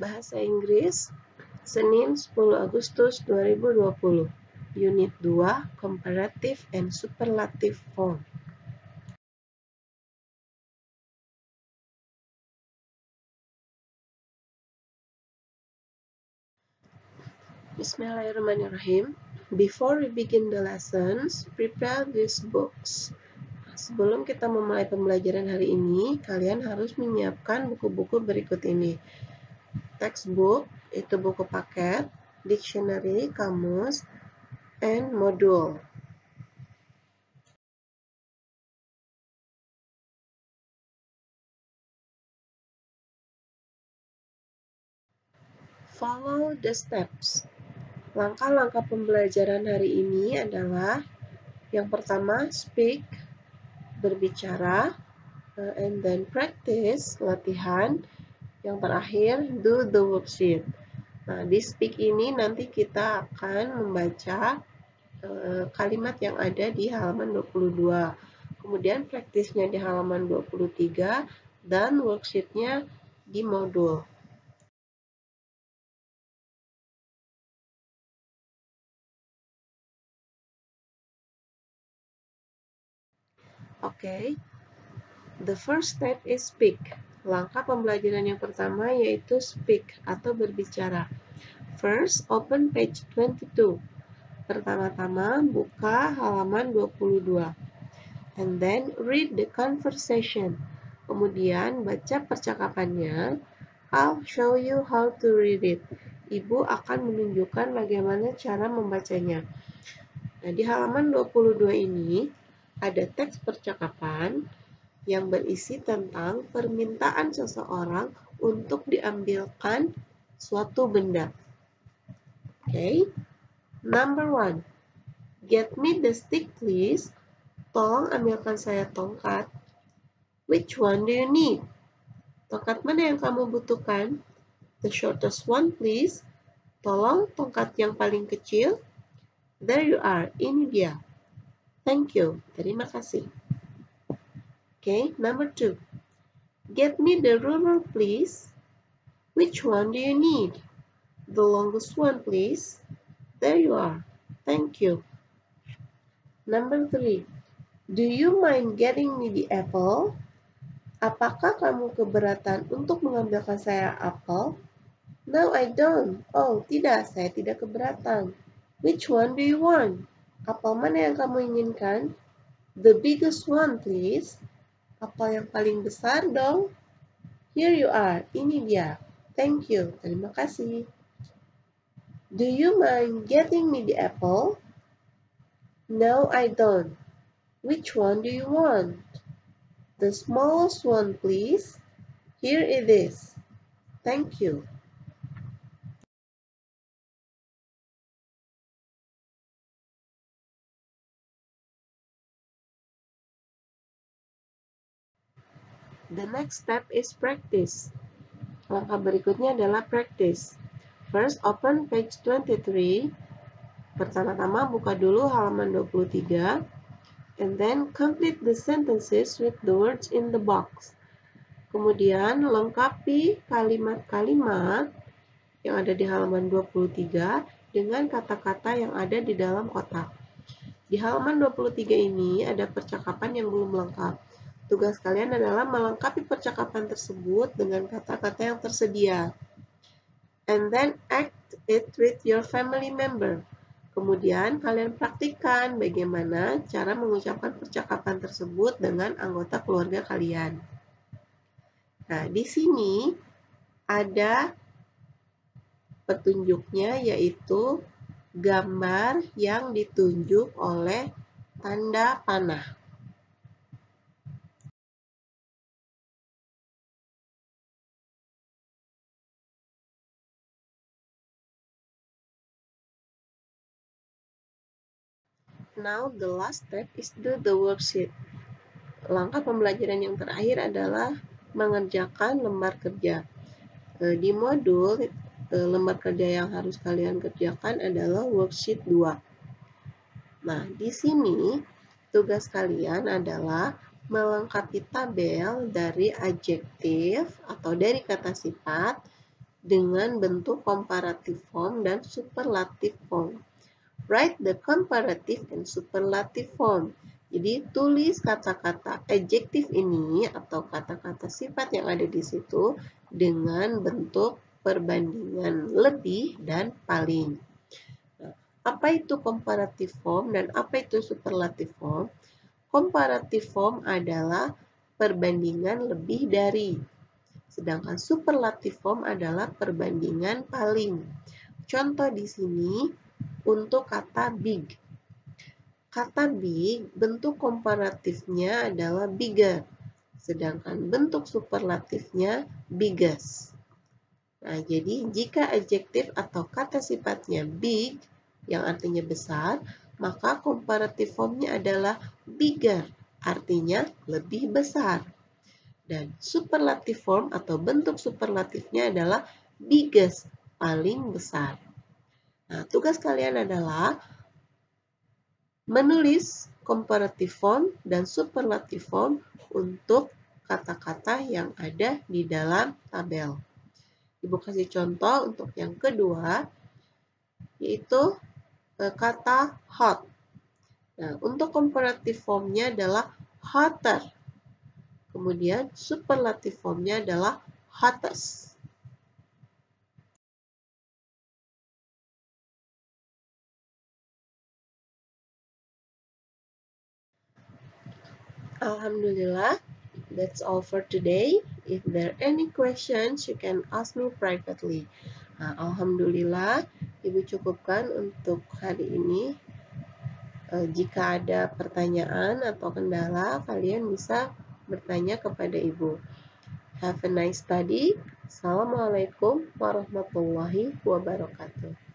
Bahasa Inggris, Senin 10 Agustus 2020. Unit 2, Comparative and Superlative Form. Bismillahirrahmanirrahim. Before we begin the lessons, prepare these books. Sebelum kita memulai pembelajaran hari ini, kalian harus menyiapkan buku-buku berikut ini. Textbook, itu buku paket, dictionary, kamus, and module. Follow the steps. Langkah-langkah pembelajaran hari ini adalah yang pertama, speak, berbicara, and then practice, latihan. Yang terakhir, do the worksheet. Nah, di speak ini nanti kita akan membaca kalimat yang ada di halaman 22. Kemudian praktisnya di halaman 23 dan worksheetnya di modul. Oke. The first step is speak. Langkah pembelajaran yang pertama yaitu speak atau berbicara. First, open page 22. Pertama-tama buka halaman 22. And then read the conversation. Kemudian baca percakapannya. I'll show you how to read it. Ibu akan menunjukkan bagaimana cara membacanya. Nah, di halaman 22 ini ada teks percakapan yang berisi tentang permintaan seseorang untuk diambilkan suatu benda. Okay. Number 1. Get me the stick, please. Tolong ambilkan saya tongkat. Which one do you need? Tongkat mana yang kamu butuhkan? The shortest one, please. Tolong tongkat yang paling kecil. There you are. Ini dia. Thank you. Terima kasih. Okay, number 2. Get me the ruler, please. Which one do you need? The longest one, please. There you are. Thank you. Number 3. Do you mind getting me the apple? Apakah kamu keberatan untuk mengambilkan saya apel? No, I don't. Oh, tidak, saya tidak keberatan. Which one do you want? Apel mana yang kamu inginkan? The biggest one, please. Apel yang paling besar dong. Here you are. Ini dia. Thank you. Terima kasih. Do you mind getting me the apple? No, I don't. Which one do you want? The smallest one, please. Here it is. Thank you. The next step is practice. Langkah berikutnya adalah practice. First, open page 23. Pertama-tama buka dulu halaman 23. And then complete the sentences with the words in the box. Kemudian lengkapi kalimat-kalimat yang ada di halaman 23 dengan kata-kata yang ada di dalam kotak. Di halaman 23 ini ada percakapan yang belum lengkap. Tugas kalian adalah melengkapi percakapan tersebut dengan kata-kata yang tersedia. And then act it with your family member. Kemudian kalian praktikkan bagaimana cara mengucapkan percakapan tersebut dengan anggota keluarga kalian. Nah, di sini ada petunjuknya yaitu gambar yang ditunjuk oleh tanda panah. Now the last step is do the worksheet. Langkah pembelajaran yang terakhir adalah mengerjakan lembar kerja. Di modul lembar kerja yang harus kalian kerjakan adalah worksheet 2. Nah, di sini tugas kalian adalah melengkapi tabel dari adjektif atau dari kata sifat dengan bentuk comparative form dan superlative form. Write the comparative and superlative form. Jadi tulis kata-kata adjektif ini atau kata-kata sifat yang ada di situ dengan bentuk perbandingan lebih dan paling. Nah, apa itu comparative form dan apa itu superlative form? Comparative form adalah perbandingan lebih dari. Sedangkan superlative form adalah perbandingan paling. Contoh di sini untuk kata big. Kata big, bentuk komparatifnya adalah bigger. Sedangkan bentuk superlatifnya biggest. Nah, jadi jika adjektif atau kata sifatnya big, yang artinya besar, maka comparative formnya adalah bigger, artinya lebih besar. Dan superlative form atau bentuk superlatifnya adalah biggest, paling besar. Nah, tugas kalian adalah menulis comparative form dan superlative form untuk kata-kata yang ada di dalam tabel. Ibu kasih contoh untuk yang kedua, yaitu kata hot. Nah, untuk comparative formnya adalah hotter. Kemudian superlative formnya adalah hottest. Alhamdulillah, that's all for today. If there are any questions, you can ask me privately. Nah, Alhamdulillah, Ibu cukupkan untuk hari ini. Jika ada pertanyaan atau kendala, kalian bisa bertanya kepada Ibu. Have a nice study. Assalamualaikum warahmatullahi wabarakatuh.